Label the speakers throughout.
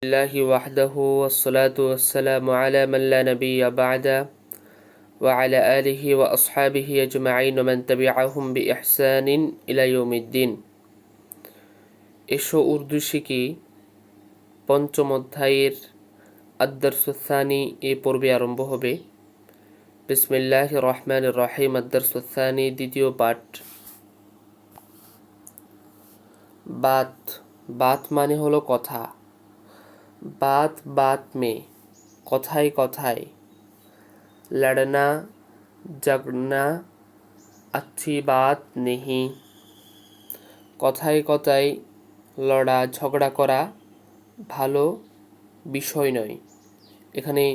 Speaker 1: الله وحده والصلاة والسلام على من لا نبي بعده وعلى آله وأصحابه أجمعين ومن تبعهم بإحسان إلى يوم الدين এসো উর্দু শিখি পঞ্চম অধ্যায়ের আদ-দারসুস-সানি এই পর্বে আরম্ভ হবে। বিসমিল্লাহির রহমানির রহিম। আদ-দারসুস-সানি দ্বিতীয় পাঠ। বাত বাত মানে হলো কথা। बात बात में কথায় কথায়। लड़ना झगड़ना अच्छी बात नहीं। কথায় কথায় লড়া ঝগড়া করা ভালো বিষয় নয়। এখানে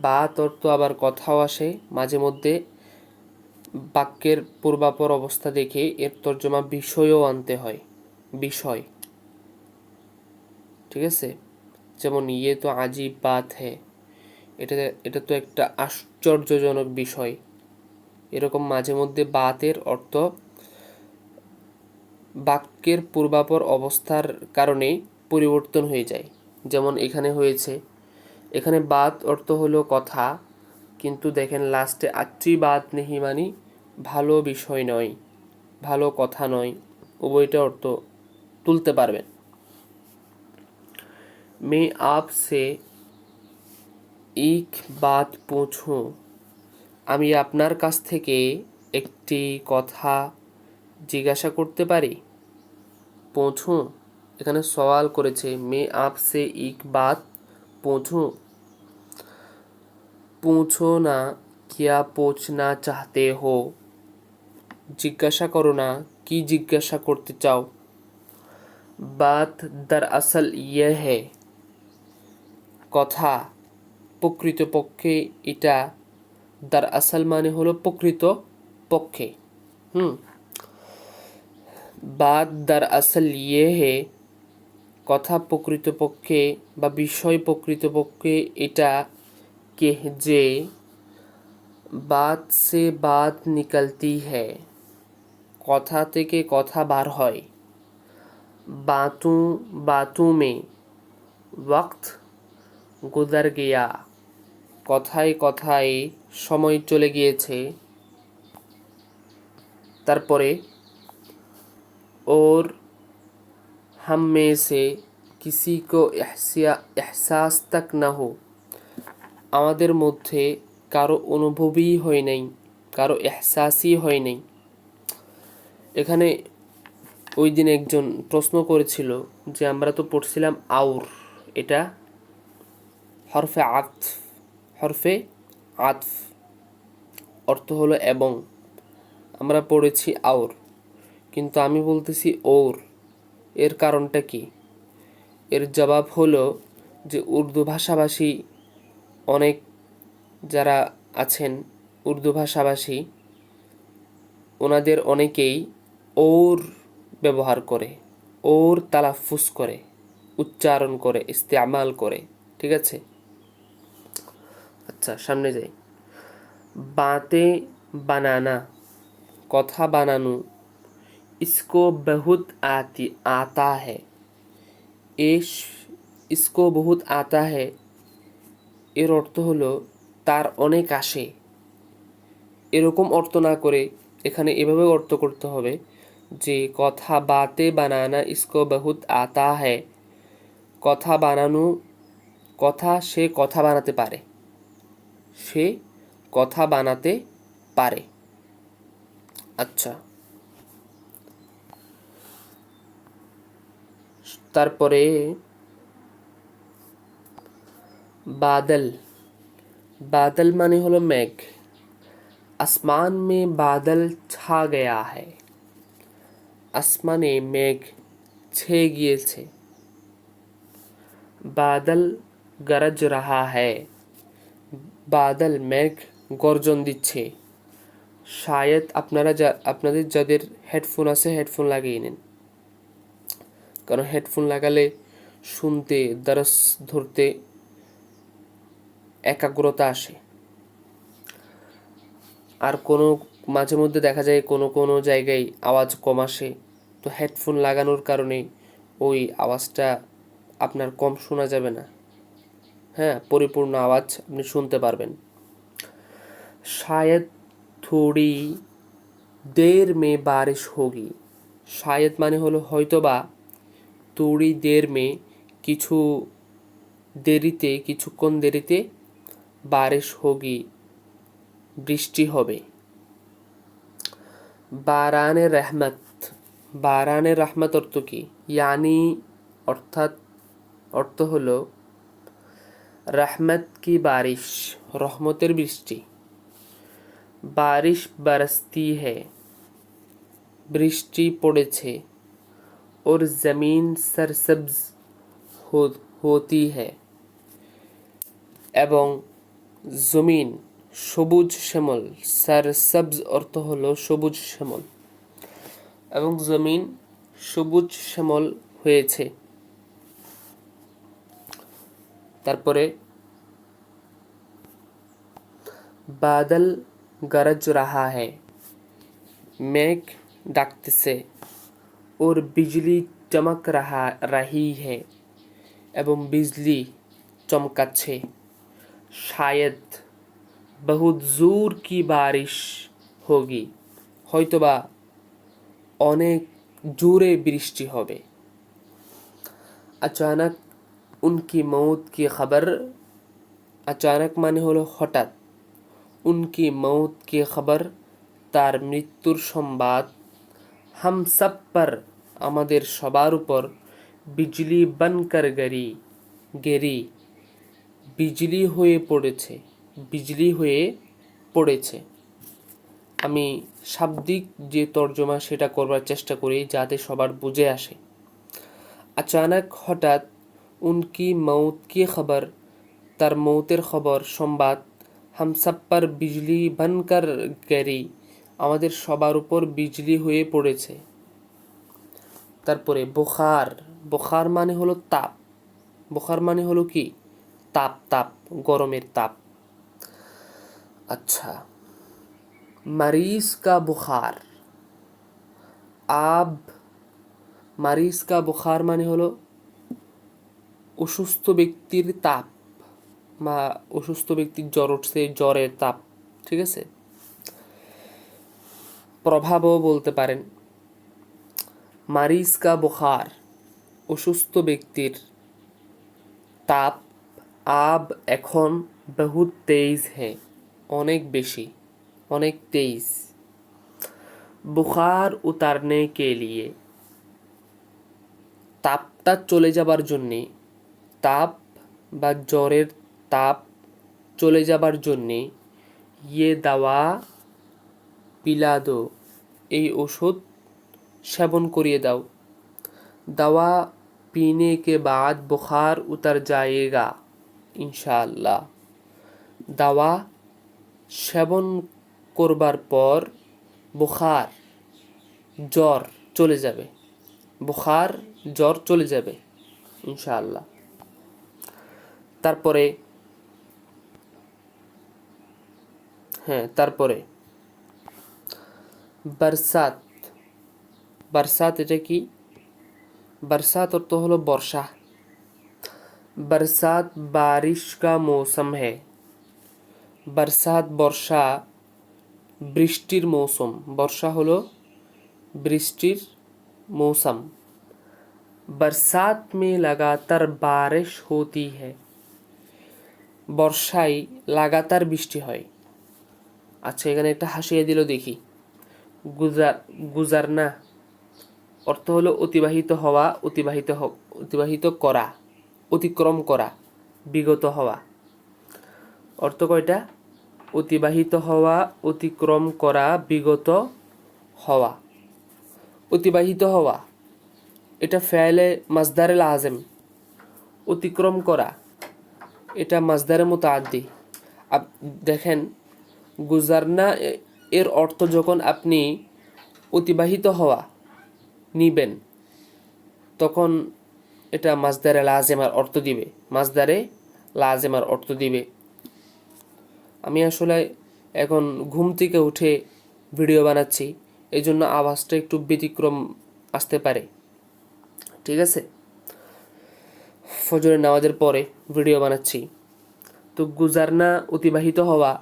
Speaker 1: বাত অর্থ আবার কথাও আসে মাঝে মধ্যে। বাক্যের পূর্বাপর অবস্থা দেখে এর তর্জমা বিষয়ও আনতে হয়। বিষয়, ঠিক আছে। যেমন ইয়ে তো আজীব বাত হ্যাঁ, এটা তো একটা আশ্চর্যজনক বিষয়। এরকম মাঝে মধ্যে বাতের অর্থ বাক্যের পূর্বাপর অবস্থার কারণে পরিবর্তন হয়ে যায়। যেমন এখানে হয়েছে, এখানে বাত অর্থ হলো কথা, কিন্তু দেখেন লাস্টে আচ্ছি বাত নেহি মানে ভালো বিষয় নয়, ভালো কথা নয়, উভয়টা অর্থ তুলতে পারবেন। मैं आपसे एक बात पूछूं, আমি আপনার কাছ থেকে একটি কথা জিজ্ঞাসা করতে পারি। पूछूं এখানে সওয়াল করেছে। मैं आपसे एक बात पूछूं, पूछो না क्या पूछना चाहते हो, জিজ্ঞাসা করো না কি জিজ্ঞাসা করতে চাও। बात दरअसल ये है, কথা প্রকৃতপক্ষে এটা। दरअसल মানে হলো প্রকৃত পক্ষে। बात दरअसल ये है, কথা প্রকৃতপক্ষে বা বিষয় প্রকৃতপক্ষে এটা কে যে बात से बात निकलती है, কথা থেকে কথা বার হয়। बातों बातों में वक्त गुजर गया, কথায় কথায় সময় চলে গিয়েছে। তারপরে और हम में से किसी को एहसास तक न हो, আমাদের মধ্যে কারো অনুভবই হয় নাই, কারো এহসাসই হয় নাই। এখানে ওই দিন একজন প্রশ্ন করেছিল যে আমরা তো পড়ছিলাম আউর, এটা হরফে আতফ, হরফে আতফ অর্থ হলো এবং। আমরা পড়েছি আউর, কিন্তু আমি বলতেছি ওর, এর কারণটা কি? এর জবাব হলো যে উর্দু ভাষাভাষী অনেক যারা আছেন উর্দু ভাষাভাষী, ওনাদের অনেকেই ওর ব্যবহার করে, ওর তালাফুজ করে, উচ্চারণ করে, ইস্তেমাল করে, ঠিক আছে। আচ্ছা সামনে যাই। বাতে বানানা কথা বানানো, इसको बहुत आता है, इसको बहुत आता है এর অর্থ হলো তার অনেক আসে। এরকম অর্থ না করে এখানে এভাবে অর্থ করতে হবে যে কথা বাতে বানানা इसको बहुत आता है, কথা বানানো, কথা সে কথা বানাতে পারে, সে কথা বানাতে পারে। আচ্ছা, তারপরে বাদল, বাদল মানে হলো মেঘ। আসমান মে বাদল ছা গয়া হ্যায়, আসমানে মেঘ ছেয়ে গিয়েছে। বাদল গরজ রাহা হ্যায়, বাদল মেঘ গর্জন দিচ্ছে। শায়দ আপনাদের যাদের হেডফোন আছে হেডফোন লাগিয়ে নিন, কারণ হেডফোন লাগালে শুনতে, দরস ধরতে একাগ্রতা আসে। আর কোনো মাঝে মধ্যে দেখা যায় কোনো কোনো জায়গায় আওয়াজ কম আসে, তো হেডফোন লাগানোর কারণে ওই আওয়াজটা আপনার কম শোনা যাবে না। হ্যাঁ, পরিপূর্ণ আওয়াজ আপনি শুনতে পারবেন। শায়দ থোড়ি দের মে বারিশ হোগি। শায়দ মানে হলো হয়তোবা, থোড়ি দের মে কিছু দেরিতে, কিছুক্ষণ দেরিতে, বারিশ হোগি বৃষ্টি হবে। বারানে রহমত। বারানে রহমত অর্থ কি? ইয়ানি অর্থাৎ অর্থ হলো রহমত কি বারিশ, রহমতের বৃষ্টি। বারিশ বরসতি है, বৃষ্টি পড়েছে। और ज़मीन सरसब्ज होती है, এবং জমিন সবুজ শ্যামল। সারসবজ অর্থ হলো সবুজ শ্যামল, এবং জমিন সবুজ শ্যামল হয়েছে। তারপরে বাদল গরজ রাহা है, মেঘ ডাকতেছে। और बिजली चमक रही है, এবং বিজলি চমকাচ্ছে। शायद बहुत जोर की बारिश होगी, হয়তোবা অনেক জোরে বৃষ্টি হবে। अचानक उनकी मौत की खबर, अचानक মানে হলো হঠাৎ, उनकी मौत की खबर তার মৃত্যুর সংবাদ, हम सब पर আমাদের সবার উপর, बिजली बनकर गिरी বিজলি হয়ে পড়েছে, বিজলি হয়ে পড়েছে। আমি শাব্দিক যে তর্জমা সেটা করবার চেষ্টা করি যাতে সবার বুঝে আসে। अचानक হঠাৎ, उनकी मौत की खबर তার মৌতের খবর, সংবাদ, हम सब पर बिजली बनकर गिरी আমাদের সবার উপর বিজলি হয়ে পড়েছে। তারপরে বুখার। বুখার মানে হলো তাপ। বুখার মানে হলো কি? তাপ, তাপ, গরমের তাপ। আচ্ছা, मरीज का बुखार। আব মারিজ কা বুখার মানে হলো অসুস্থ ব্যক্তির তাপ, বা অসুস্থ ব্যক্তির জ্বর উঠছে, জ্বরের তাপ। ঠিক আছে, প্রভাবও বলতে পারেন। মারিজ কা বুখার অসুস্থ ব্যক্তির তাপ, আব এখন, বহুত তেজ है অনেক বেশি, অনেক তেজ। বুখার উতারনে কে লিয়ে তাপটা চলে যাবার জন্যে, তাপ বা জ্বরের তাপ চলে যাবার জন্যে, ইয়ে দাওয়া পিলা দো এই ওষুধ সেবন করিয়ে দাও। দাওয়া पीने के बाद बुखार उतर जाएगा इंशाअल्लाह। দাওয়া সেবন করবার পর বুখার জ্বর চলে যাবে, বুখার জ্বর চলে যাবে ইনশাআল্লাহ। তারপরে তারপরে বরসাত। বরসাত এটা কি? बरसात अर्थ हलो वर्षा। बरसात बारिश का मौसम है। बरसात वर्षा বৃষ্টির মৌসুম। বর্ষা হলো বৃষ্টির মৌসুম। बरसात में लगातार बारिश होती है। বর্ষায় লাগাতার বৃষ্টি হয়। আচ্ছা, এখানে একটা হাসিয়ে দিল দেখি। গুজারনা অর্থ হলো অতিবাহিত হওয়া, অতিবাহিত করা, অতিক্রম করা, বিগত হওয়া। অর্থ কয়টা? অতিবাহিত হওয়া, অতিক্রম করা, বিগত হওয়া। অতিবাহিত হওয়া এটা ফেলে মাজদারে লাজেম। অতিক্রম করা এটা মাজদারে মুতাআদ্দি। দেখেন, গুজারনা এর অর্থ যখন আপনি অতিবাহিত হওয়া নিবেন তখন এটা মাজদারে লাজেমার অর্থ দিবে, মাজদারে লাজেমার অর্থ দিবে। আমি আসলে এখন ঘুম থেকে উঠে ভিডিও বানাচ্ছি, এই জন্য আওয়াজটা একটু ব্যতিক্রম আসতে পারে। ঠিক আছে, ফজরের নামাজের পরে ভিডিও বানাচ্ছি। তো গুজারনা অতিবাহিত হওয়া,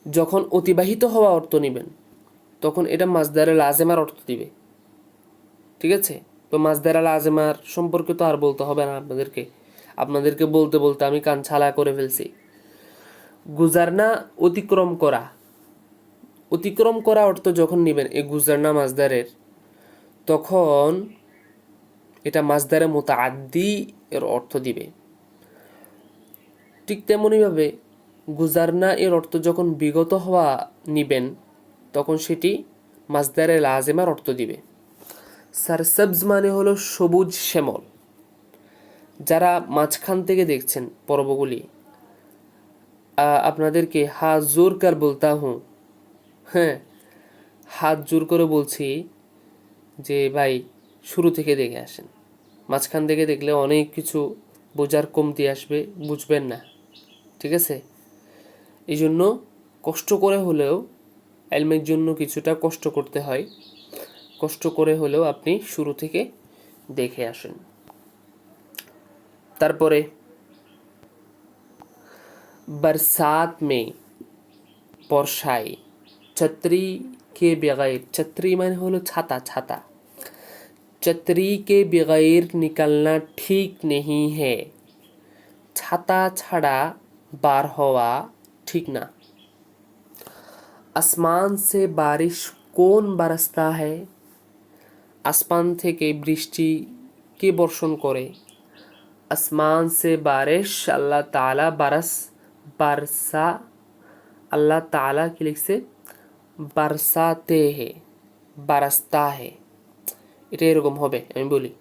Speaker 1: যখন অতিবাহিত হওয়া অর্থ নেবেন তখন এটা মাজদারে লাজেমার অর্থ দিবে। ঠিক আছে? তো মাজদারে লাজেমার সম্পর্কে তো আর বলতে হবে না আপনাদেরকে বলতে বলতে আমি কান ছালা করে ফেলছি। গুজারনা অতিক্রম করা, অতিক্রম করা অর্থ যখন নেবেন এই গুজারনা মাজদারের, তখন এটা মাজদারে মুতাআদ্দি এর অর্থ দিবে। ঠিক তেমনইভাবে গুজারনা এর অর্থ যখন বিগত হওয়া নিবেন তখন সেটি মাজদারে লাজেমার অর্থ দিবে। সারসবজ মানে হলো সবুজ শ্যামল। যারা মাঝখান থেকে দেখছেন পর্বগুলি, আপনাদেরকে হাত জোর কর বলতা হুঁ, হ্যাঁ, হাত জোর করে বলছি যে ভাই শুরু থেকে দেখে আসেন। মাঝখান থেকে দেখলে অনেক কিছু বোঝার কমতি আসবে, বুঝবেন না। ঠিক আছে? এই জন্য কষ্ট করে হলেও ইলমের জন্য কিছুটা কষ্ট করতে হয়, কষ্ট করে হলেও আপনি শুরু থেকে দেখে আসেন। তারপরে बरसात में বর্ষায় छतरी के बगैर, छतरी মানে হলো ছাতা, ছাতা, छतरी के बगैर निकलना ठीक नहीं है, ছাতা ছাড়া বার হওয়া ঠিক না। আসমান से बारिश कौन बरसता है, আসমান থেকে বৃষ্টি কে বর্ষণ করে। আসমান से बारिश अल्लाह ताला बरसा, अल्लाह ताला की लिखছে बरसाते है, बरसता है, এটা এরকম হবে। আমি বলি,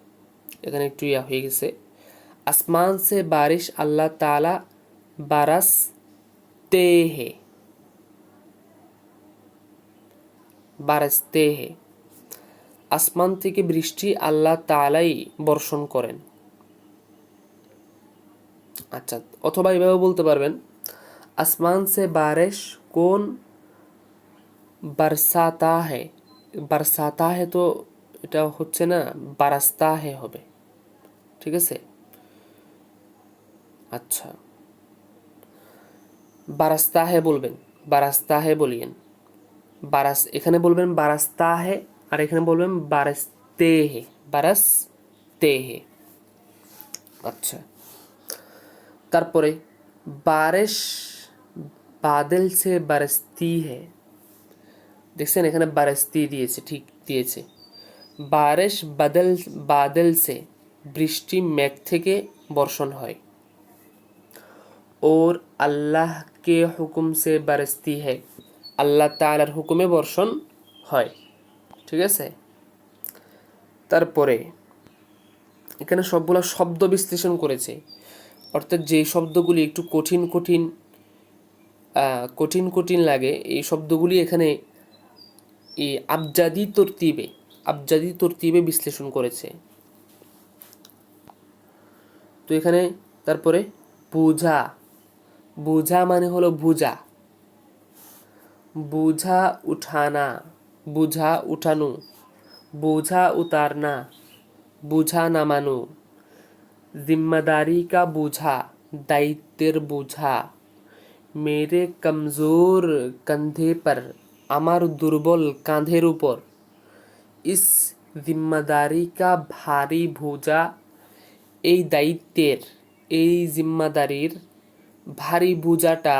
Speaker 1: এখানে একটু ইয়া হয়ে গেছে। আসমান से बारिश अल्लाह ताला बरसते है, बरसते है, আসমান থেকে বৃষ্টি আল্লাহ তাআলাই বর্ষণ করেন। আচ্ছা, অথবা এভাবে বলতে পারবেন আসমান से बारिश कौन बरसाता है, बरसाता है তো এটা হচ্ছে না, বারাস্তা হে হবে। ঠিক আছে? আচ্ছা, বারাস্তা হে বলবেন, বারাস্তা হে বলিয়েন। এখানে বলবেন বারাস্তা হে, আর এখানে বলবেন বারাস্তে হে, বারাস্তে হে। আচ্ছা, তারপরে বারিশ বাদল সে বারসতি হে, দেখছেন এখানে বারসতি দিয়েছে, ঠিক দিয়েছে। বারিশ বাদল সে, বৃষ্টি মেঘ থেকে বর্ষণ হয়। और अल्लाह के हुक्म से बरसती है, আল্লাহ তাআলার হুকুমে বর্ষণ হয়। ঠিক আছে? তারপরে এখানে সবগুলো শব্দ বিশ্লেষণ করেছে, অর্থাৎ যে শব্দগুলি একটু কঠিন কঠিন কঠিন কঠিন লাগে এই শব্দগুলি এখানে এই আবজাদি তরতিবে বিশ্লেষণ করেছে। তো এখানে তারপরে বুঝা, বুঝা মানে হলো বুঝা, বুঝা উঠানা, বুঝা উঠানো, বুঝা উতারনা, বুঝা নামানো, जिम्मेदारी का बूझा, দায়িত্বের বোঝা, मेरे कमज़ोर कंधे पर, আমার দুর্বল কাঁধের উপর, इस जिम्मेदारी का भारी বোঝা, এই দায়িত্বের, এই জিম্মাদারির ভারী বোঝাটা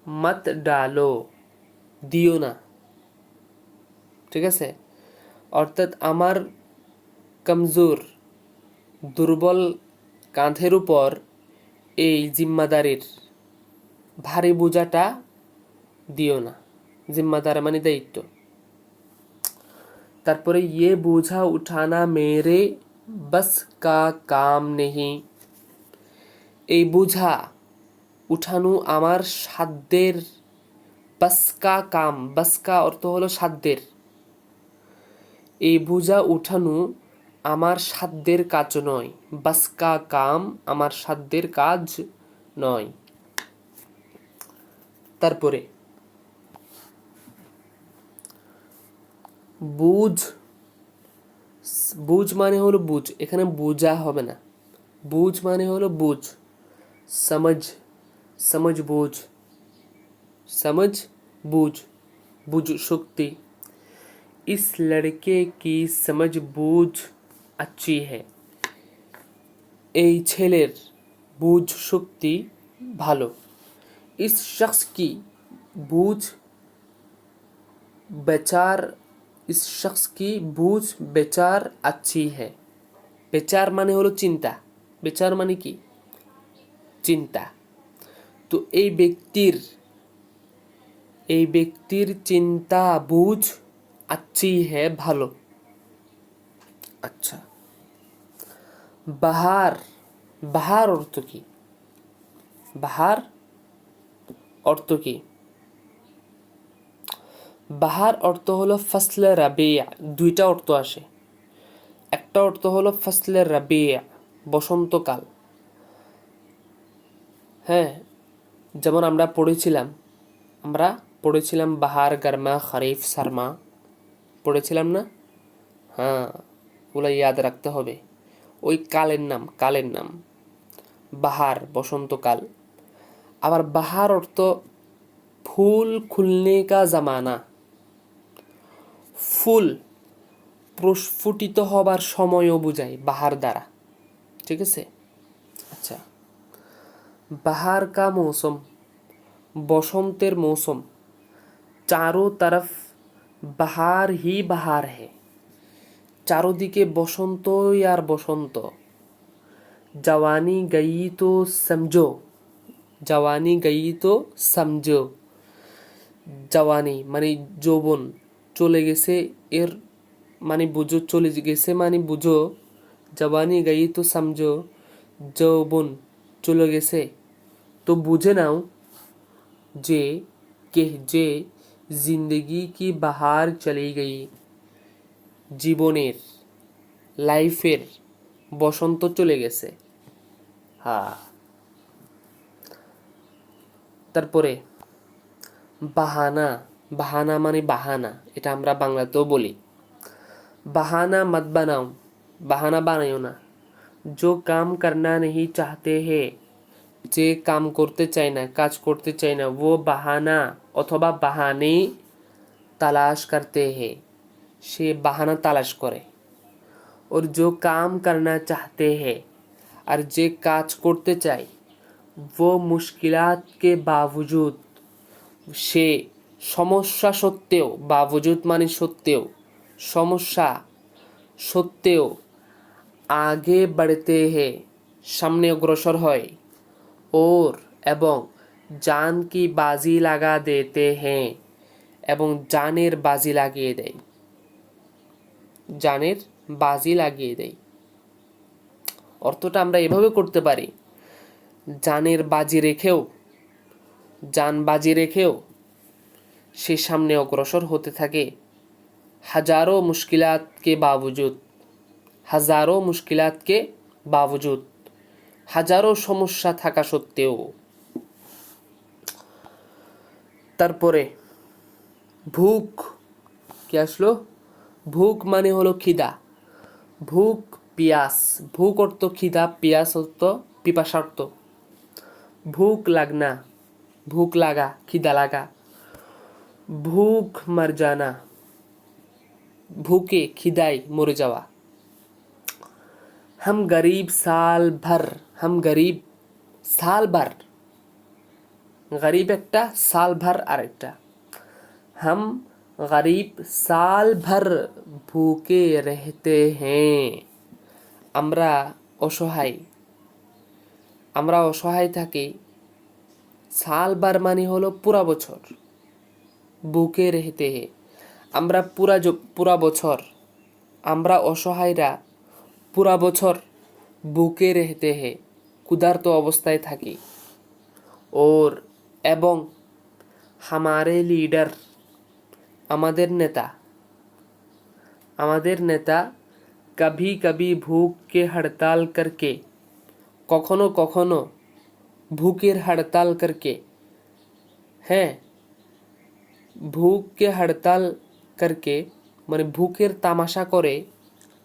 Speaker 1: মত ডালো, দিও না। ঠিক আছে? অর্থাৎ আমার কমজোর দুর্বল কাঁধের উপর এই জিম্মাদারির ভারী বোঝাটা দিও না। জিম্মাদার মানে দায়িত্ব। তারপরে ইয়ে বোঝা উঠানা মেরে বস কা কাম নেহি, এই বোঝা উঠানো আমার সাধ্যের, বসকা কাম, বসকা অর্থ হলো সাধ্যের, এই বোঝা উঠানো আমার সাধ্যের কাজ নয়, বসকা কাম আমার সাধ্যের কাজ নয়। তারপরে বুঝ, বুঝ মানে হলো বুঝ, এখানে বুঝা হবে না, বুঝ মানে হলো বুঝ, समझ, समझ बूझ, समझ बूझ, बुझ शक्ति। इस लड़के की समझ बूझ अच्छी है। এই ছেলের বুঝ শক্তি ভালো। इस शख्स की बूझ बेचार इस शख्स की बूझ बेचार अच्छी है। বেচার মানে হলো চিন্তা, বেচার মানে কি চিন্তা। তো এই ব্যক্তির চিন্তা বুঝ अच्छी है ভালো। আচ্ছা, বাহার, বাহার অর্থ কি? বাহার অর্থ কি? বাহার অর্থ হলো ফসলে রাবিয়া। দুইটা অর্থ আসে। একটা অর্থ হলো ফসলে রাবিয়া, বসন্তকাল। হ্যাঁ, যেমন আমরা পড়েছিলাম বাহার, গরমা, খরিফ, সারমা পড়েছিলাম না? হ্যাঁ, ওগুলো ইয়াদ রাখতে হবে। ওই কালের নাম বাহার, বসন্তকাল। আবার বাহার অর্থ ফুল খুলনে কা জামানা, ফুল প্রস্ফুটিত হবার সময়ও বোঝায় বাহার দ্বারা। ঠিক আছে? আচ্ছা, বাহার কা মৌসুম, বসন্তের মৌসুম। চারো তরফ বাহার হি বাহার হে, চারোদিকে বসন্তই আর বসন্ত। জওয়ানি গই তো সমঝো, জওয়ানি গই তো সমঝো। জওয়ানি মানে যৌবন, চলে গেছে এর মানে বুঝো, চলে গেছে মানে বুঝো। জওয়ানি গই তো সমঝো, যৌবন চলে গেছে তো বুঝে নাও যে যে জিন্দগি কি বাহার চলে গই, জীবনের লাইফের বসন্ত চলে গেছে। হ্যাঁ, তারপরে বাহানা, বাহানা মানে বাহানা, এটা আমরা বাংলাতেও বলি। বাহানা মত বানাও, বাহানা বানাইও না। जो काम करना नहीं चाहते हैं, যে কাম করতে চায় না, কাজ করতে চায় না, वो বাহানা অথবা বাহানে তালাশ করতে हैं, সে বাহানা তালাশ করে। और जो काम करना चाहते हैं, আর যে কাজ করতে চায়, वो मुश्किलात के बावजूद, সে সমস্যা সত্ত্বেও, বাবজুদ মানে সত্ত্বেও, সমস্যা সত্ত্বেও আগে বাড়তে হে, সামনে অগ্রসর হয়। ওর এবং জান কি বাজি লাগা দেতে হ্যাঁ, এবং জানের বাজি লাগিয়ে দেয়, জানের বাজি লাগিয়ে দেয়। অর্থটা আমরা এভাবে করতে পারি, জানের বাজি রেখেও, জান বাজি রেখেও সে সামনে অগ্রসর হতে থাকে। হাজারো মুশকিলাত কে বাবজুদ, হাজারো মুশকিলাত কে বাবজুদ, হাজারো সমস্যা থাকা সত্ত্বেও। তারপরে ভুক কি আসলো? ভুক মানে হলো খিদা। ভুক পিয়াস, ভুক অর্থ খিদা, পিয়াস অর্থ পিপাসার্থ। ভুক লাগনা, ভুক লাগা, খিদা লাগা। ভুক মর জানা, ভুকে খিদায় মরে যাওয়া। हम गरीब साल भर, हम गरीब साल भर, गरीब একটা, साल भर আরেকটা। हम गरीब साल भर भूखे रहते हैं, আমরা অসহায়, আমরা অসহায় থাকি। সাল বার মানে হলো পুরা বছর, বুকে রেহতে হে আমরা পুরা বছর, আমরা অসহায়রা পুরা বছর বুকে রেহতে হে ক্ষুধার্ত অবস্থায় থাকি। ওর এবং হামারে লিডার, আমাদের নেতা, আমাদের নেতা কভি কভি ভুক কে হড়তাল করকে, কখনো কখনো ভুকের হড়তাল করকে, হ্যাঁ, ভুককে হড়তাল করকে মানে ভুকের তামাশা করে,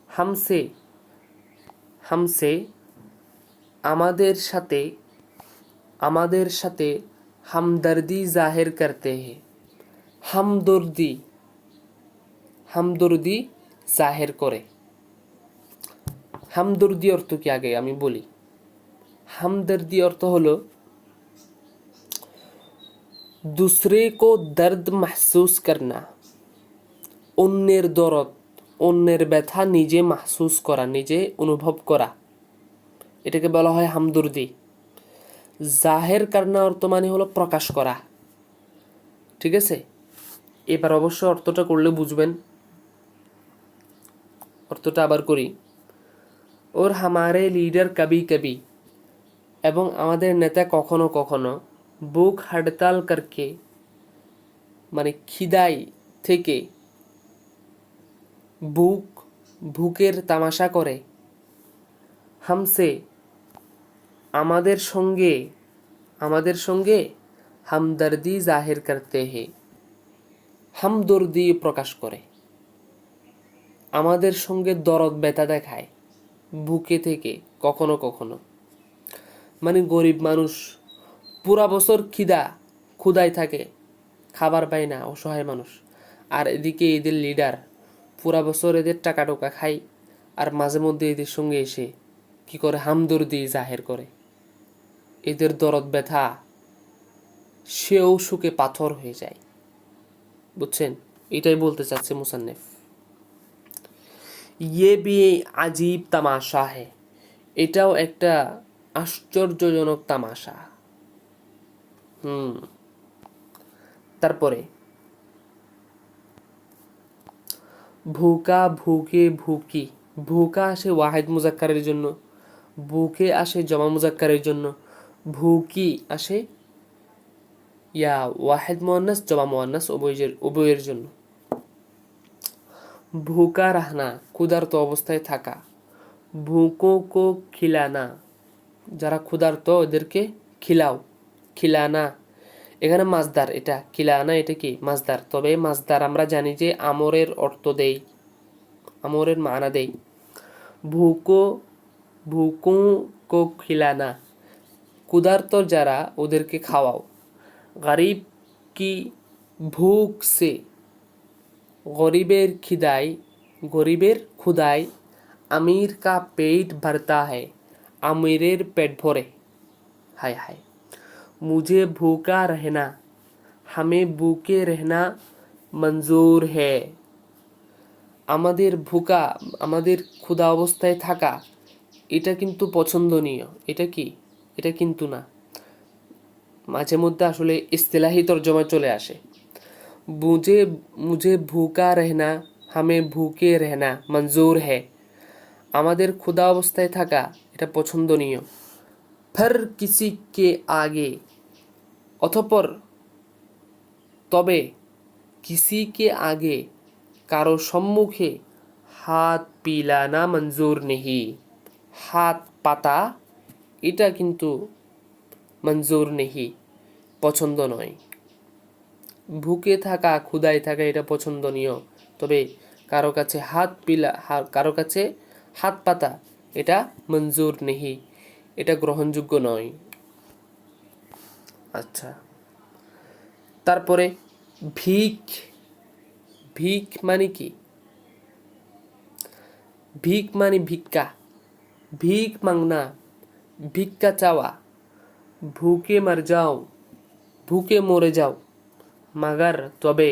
Speaker 1: হামসে হামসে আমাদের সাথে আমাদের সাথে হামদর্দি জাহির করতে हैं হামদর্দি হামদর্দি জাহির করে হামদর্দি অর্থ কি আগে আমি বলি হামদর্দি অর্থ হলো दूसरे को दर्द महसूस करना অন্যের দরদ অন্যের ব্যথা নিজে মাহসুস করা নিজে অনুভব করা এটাকে বলা হয় হামদর্দি জাহের করনা অর্থ মানে হলো প্রকাশ করা ঠিক আছে এবার অবশ্য অর্থটা করলে বুঝবেন অর্থটা আবার করি और हमारे लीडर कभी कभी এবং আমাদের নেতা কখনো কখনো ভুখ হরতাল করকে মানে খিদাই থেকে ভুকের তামাশা করে হামসে আমাদের সঙ্গে হামদর্দি জাহির করতে हैं হামদর্দি প্রকাশ করে আমাদের সঙ্গে দরদ ব্যথা দেখায় বুকে থেকে কখনো কখনো মানে গরিব মানুষ পুরা বছর ক্ষুধায় থাকে খাবার পায় না অসহায় মানুষ আর এদিকে এদের লিডার পুরা বছর এদের টাকা টোকা খায় আর মাঝে মধ্যে এদের সঙ্গে এসে কি করে হামদর্দি জাহির করে এদের দরদ ব্যথা সেও সুখে পাথর হয়ে যায় বুঝছেন এটাই বলতে চাচ্ছে মুসান্নেফ ये भी अजीब तमाशा है এটাও একটা আশ্চর্যজনক তামাশা তারপরে ভুকা ভুকে ভুকি ভুকা আসে ওয়াহিদ মুজাক্কারের জন্য ভুকে আসে জমা মুজাক্কারের জন্য ভুকি আসে ইয়া ওয়াহিদ মুয়ান্নাস জমা মুয়ান্নাস উভয়ের জন্য ভুকা রাহনা ক্ষুধার্ত অবস্থায় থাকা ভুকো কো খিলানা যারা ক্ষুধার্ত ওদেরকে খিলানা এখানে মাসদার এটা খিলানা এটা কি মাসদার তবে মাসদার আমরা জানি যে আমরের অর্থ দেই আমরের মানা দেই ভুকো কো খিলানা ক্ষুধার্ত যারা ওদেরকে খাওয়াও গরিব কি ভুক সে গরিবের ক্ষুধায় আমির কা পেট ভরতা है আমিরের পেট ভরে হায় হায় मुझे भूखा रहना हमें भूखे रहना मंजूर है আমাদের ক্ষুধা অবস্থায় থাকা এটা কিন্তু পছন্দনীয় এটা কি এটা কিন্তু না মাঝে মধ্যে আসলে ইস্তিলাহি তরজমা চলে আসে मुझे भूखा रहना हमें भूखे रहना मंजूर है আমাদের ক্ষুধা অবস্থায় থাকা এটা পছন্দনীয় ফর কিসি কে আগে অতঃপর তবে কিসি কে আগে কারো সম্মুখে হাত পিলানা মঞ্জুর নেহি হাত পাতা এটা কিন্তু মঞ্জুর নেহি পছন্দ নয় ভুকে থাকা ক্ষুধায় থাকা এটা পছন্দনীয় তবে কারো কাছে হাত পাতা এটা মঞ্জুর নেহি এটা গ্রহণযোগ্য নয় আচ্ছা তারপরে ভিক মানে কি ভিক মানে ভিক্ষা ভিক মাংনা ভিক্ষা চাওয়া ভুকে মরে যাও মাগার তবে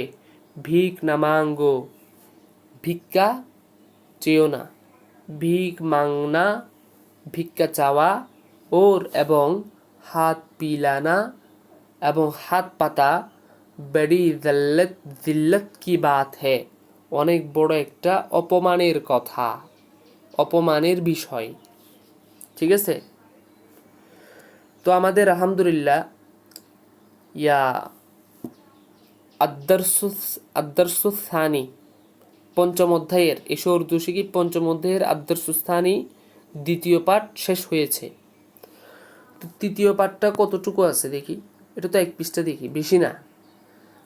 Speaker 1: ভিক না মাঙ্গো ভিক্ষা চেও না ভিক মাংনা ভিক্ষা চাওয়া ওর এবং হাত পিলানা এবং হাত পাতা বড়ি জিল্লত কি বাত है অনেক বড় একটা অপমানের কথা অপমানের বিষয় ঠিক আছে তো আমাদের আলহামদুলিল্লাহ ইয়া আদ-দারসুস-সানি পঞ্চম অধ্যায়ের এসো উর্দু শিখি পঞ্চম অধ্যায়ের আদ-দারসুস-সানি দ্বিতীয় পাঠ শেষ হয়েছে তো তৃতীয় পাঠটা কতটুকু আছে দেখি এটা তো এক পৃষ্ঠা দেখি বেশি না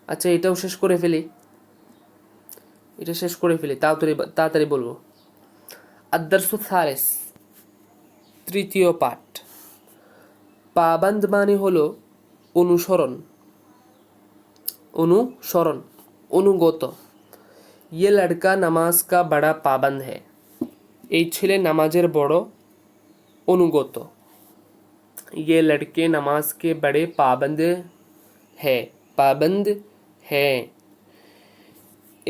Speaker 1: আচ্ছা এটাও শেষ করে ফেলি তাড়াতাড়ি বলবো আদ-দারসুস-সালিস তৃতীয় পাঠ পাবন্দ মানে হলো অনুসরণ, অনুসরণ, অনুগত। ये लड़का नमाज का बड़ा पाबंद है, এই ছেলে নামাজের বড় অনুগত। ये लड़के नमाज के बड़े पाबंद है, पाबंद है,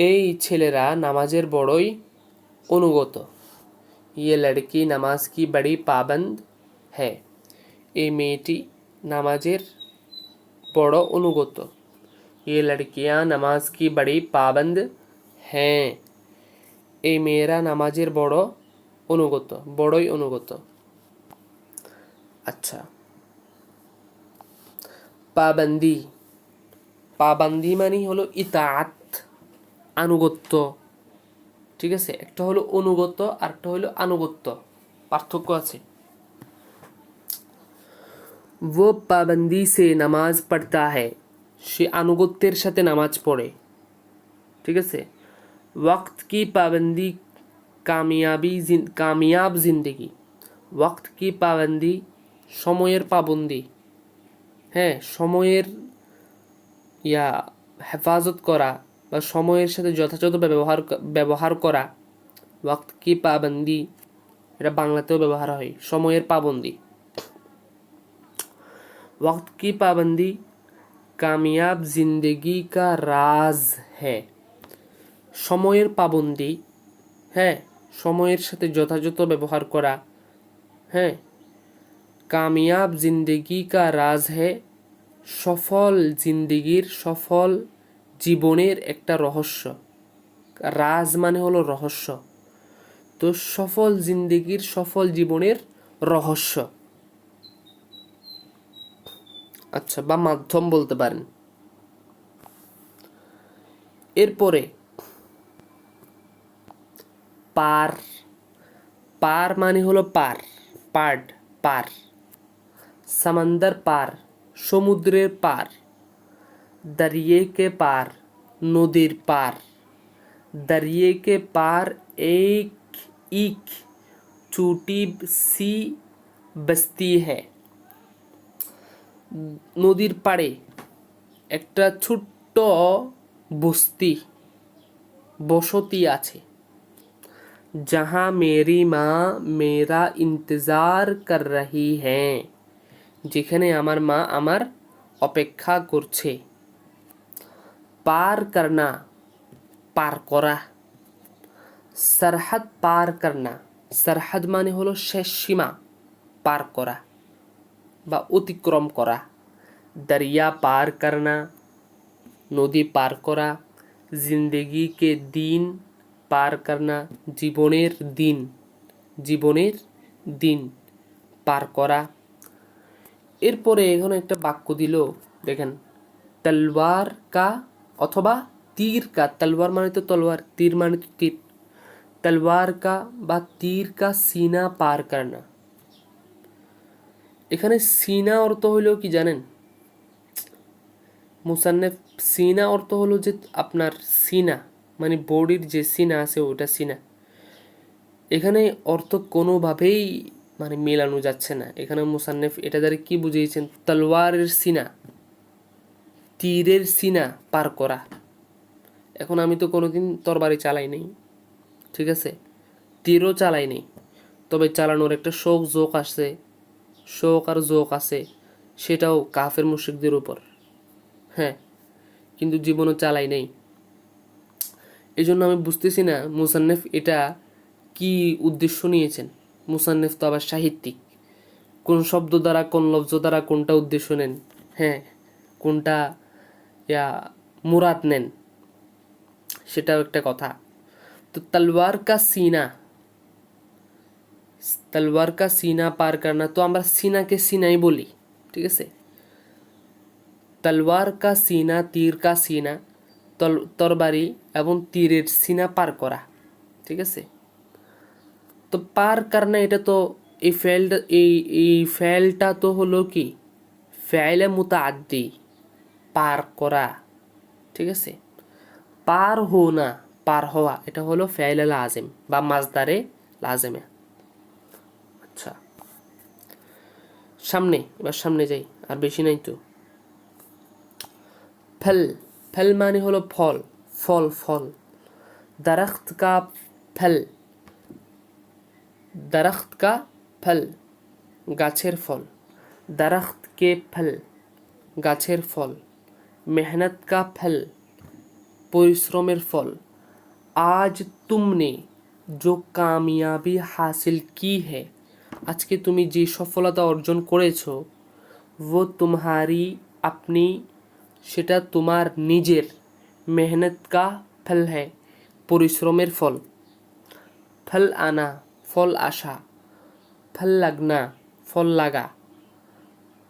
Speaker 1: এই ছেলেরা নামাজের বড়ই অনুগত। ये लड़की नमाज की बड़ी पाबंद है, এই মেয়েটি নামাজের বড় অনুগত। ये लड़कियां नमाज की बड़ी पाबंद हैं, এই মেয়েরা নামাজের বড় অনুগত, বড়ই অনুগত। আচ্ছা, পাবন্দি, পাবন্দি মানে হলো ইতাআত, আনুগত্য। ঠিক আছে, একটা হলো অনুগত আর একটা হলো আনুগত্য, পার্থক্য আছে। वो पाबंदी से नमाज पढ़ता है, সে আনুগত্যের সাথে নামাজ পড়ে। ঠিক আছে, वक्त की पाबंदी कामयाब जिंदगी, वक्त की पाबंदी সময়ের পাবন্দি, হ্যাঁ সময়ের হেফাজত করা বা সময়ের সাথে যথাযথ ব্যবহার করা। ওয়াক্ত কি পাবন্দি, এটা বাংলাতেও ব্যবহার হয়, সময়ের পাবন্দি। ওয়াক্ত কি পাবন্দি কামিয়াব জিন্দেগি কা রাজ হ্যাঁ, সময়ের পাবন্দি, হ্যাঁ সময়ের সাথে যথাযথ ব্যবহার করা, হ্যাঁ কামিয়াব জিন্দেগি কা রাজ হ্যাঁ, সফল জিন্দেগির, সফল জীবনের একটা রহস্য। রাজ মানে হলো রহস্য, তো সফল জিন্দেগির, সফল জীবনের রহস্য। আচ্ছা, বা মাধ্যম বলতে পারেন। এরপরে পার, পার মানে হলো পার, পার্ড, পার। समंदर पार, সমুদ্রের পার। दरिए के पार, নদীর পার। दरिए के पार एक एक छोटी सी बस्ती है, নদীর পাড়ে একটা ছোট্ট বস্তি, বসতি আছে। जहाँ मेरी माँ मेरा इंतज़ार कर रही हैं, যেখানে আমার মা আমার অপেক্ষা করছে। পার করনা, পার করা। সরহদ পার করনা, সরহদ মানে হলো শেষ সীমা, পার করা বা অতিক্রম করা। দরিয়া পার করনা, নদী পার করা। জিন্দেগি কে দিন পার করনা, জীবনের দিন, জীবনের দিন পার করা। এরপরে এখানে একটা বাক্য দিল, দেখেন, তলওয়ার কা অথবা তীর কা, তলওয়ার মানে তো তলোয়ার, তীর মানে তো তীর। তলওয়ার কা বা তীর কা সিনা পার করনা, এখানে সিনা অর্থ হইল কি জানেন? মুসান্নেফ সিনা অর্থ হলো যে আপনার সিনা, মানে বডির যে সিনা আছে ওটা সিনা। এখানে অর্থ কোনোভাবেই মানে মেলানো যাচ্ছে না। এখানে মুসান্নেফ এটা দ্বারা কি বুঝিয়েছেন? তলোয়ারের সিনা, তীরের সিনা পার করা। এখন আমি তো কোনোদিন তরবারি চালাই নাই, ঠিক আছে, তীরও চালাই নাই, তবে চালানোর একটা শৌক জোক আসছে, শৌক আর জোক আছে, সেটাও কাফের মুশরিকদের উপর, হ্যাঁ, কিন্তু জীবনও চালাই নাই। এই জন্য আমি বুঝতেছি না মুসান্নেফ এটা কি উদ্দেশ্য নিয়েছেন। মুসান্নেফ তো আবার সাহিত্যিক, কোন শব্দ দ্বারা, কোন লফজ দ্বারা কোনটা উদ্দেশ্য নেন, হ্যাঁ কোনটা মুরাদ নেন, সেটাও একটা কথা। তো তলওয়ার কা সিনা, তলওয়ার কা সিনা পার করনা, তো আমরা সিনাকে সিনাই বলি, ঠিক আছে। তলওয়ার কা সিনা, তীর কা সিনা, তরবারি এবং তীরের সিনা পার করা, ঠিক আছে। তো পার করনা, এটা তো এই ফেলটা, এই ফেলটা তো হলো কি ফেলে মুতাআদ্দি, পার করা, ঠিক আছে। পার হোনা, পার হওয়া, এটা হলো ফেলে লাজিম বা মাজদারে লাজিমে। আচ্ছা, সামনে, এবার সামনে যাই, আর বেশি নাই তো। ফল, ফল মানে হলো ফল, ফল ফল। दरख्त का फल, दरख्त का फल, গাছের ফল। दरख्त के फल, গাছের ফল। मेहनत का फल, পরিশ্রমের ফল। आज तुमने जो कामयाबी हासिल की है, আজকে তুমি যে সফলতা অর্জন করেছো, वो तुम्हारी अपनी, সেটা তোমার নিজের, मेहनत का फल है, পরিশ্রমের ফল। फल आना, ফল আসা। फल लगना, ফল লাগা।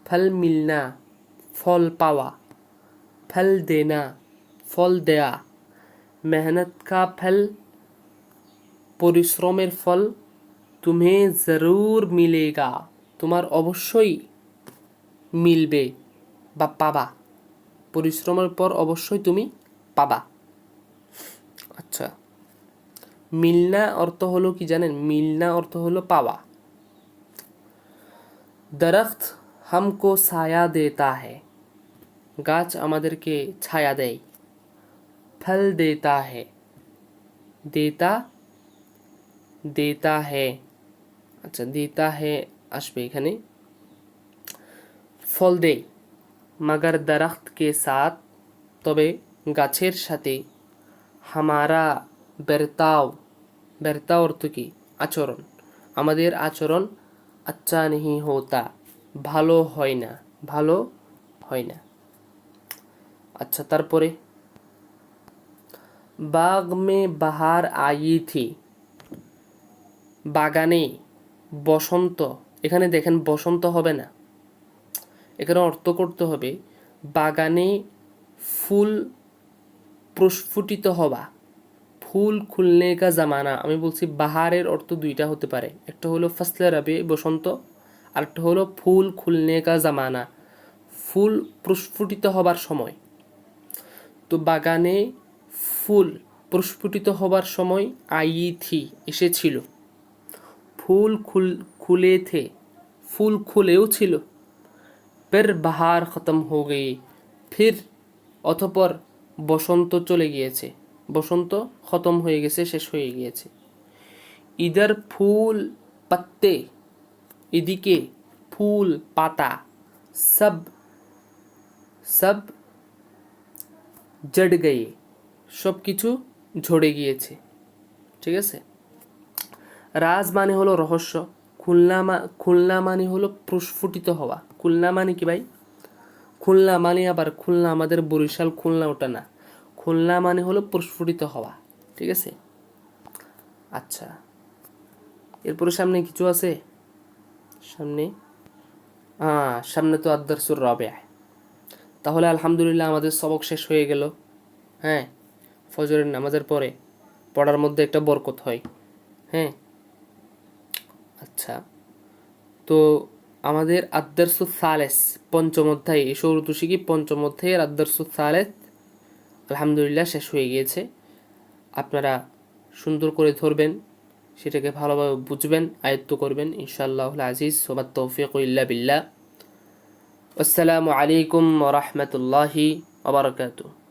Speaker 1: फल मिलना, ফল পাওয়া। फल देना, ফল দেয়া। मेहनत का फल, পরিশ্রমের ফল। तुम्हें ज़रूर मिलेगा, তোমার অবশ্যই মিলবে বা পাবা, পরিশ্রমের পর অবশ্যই তুমি পাবা। আচ্ছা, মিলনা অর্থ হলো কি জানেন? মিলনা অর্থ হলো পাওয়া। दरख्त हमको साया देता है, গাছ আমাদেরকে ছায়া দেয়। फल देता है, देता, देता है, আচ্ছা देता है আসবে এখানে। ফল দেয়, मगर दरख्त के साथ, তবে গাছের সাথে। হামারা বর্তাও, বর্তাও অর্থ কি? আচরণ। আমাদের আচরণ আচ্ছা নেহি হোতা, ভালো হয় না, ভালো হয় না। আচ্ছা, তারপরে বাগ মে বাহার আই থি, বাগানে বসন্ত। এখানে দেখেন বসন্ত হবে না, এখানে অর্থ করতে হবে বাগানে ফুল প্রস্ফুটিত হওয়া। ফুল খুলনে কা জামানা, আমি বলছি বাহারের অর্থ দুইটা হতে পারে, একটা হলো ফসলে রবি বসন্ত, আর একটা হলো ফুল খুলনে কা জামানা, ফুল প্রস্ফুটিত হবার সময়। তো বাগানে ফুল প্রস্ফুটিত হবার সময় আই থি এসেছিল। ফুল খুলে থে, ফুল খুলেও ছিল। ফির বাহার খতম হো গই, ফির অতঃপর বসন্ত চলে গিয়েছে, বসন্ত খতম হয়ে গেছে, শেষ হয়ে গিয়েছে। ইদার ফুল পত্তে, এদিকে ফুল পাতা। সব, সব জড় গয়ে, সব কিছু ঝরে গিয়েছে। ঠিক আছে। রাজ মানে হলো রহস্য, খুলনা মানে হলো প্রস্ফুটিত হওয়া। খুলনা মানে কি ভাই? খুলনা মানে আবার খুলনা আমাদের বরিশাল খুলনা ওটা না, খুলনা মানে হলো প্রস্ফুটিত হওয়া। ঠিক আছে। আচ্ছা, এরপরে সামনে কিছু আছে? সামনে সামনে তো আদ-দারসুর রাবিআ। তাহলে আলহামদুলিল্লাহ আমাদের সবক শেষ হয়ে গেল। হ্যাঁ, ফজরের নামাজের পরে পড়ার মধ্যে একটা বরকত হয়। হ্যাঁ, আচ্ছা, তো আমাদের আদ-দারসুস সালেস, পঞ্চম অধ্যায়, এই শুরুতে শিখি পঞ্চম অধ্যায়ের আদ-দারসুস সালেস আলহামদুলিল্লাহ শেষ হয়ে গিয়েছে। আপনারা সুন্দর করে ধরবেন, সেটাকে ভালোভাবে বুঝবেন, আয়ত্ত করবেন ইনশাআল্লাহুল আজিজ। ওয়া তাওফীকু ইল্লা বিল্লাহ। আসসালামু আলাইকুম ওয়া রাহমাতুল্লাহি ওয়া বারাকাতুহু।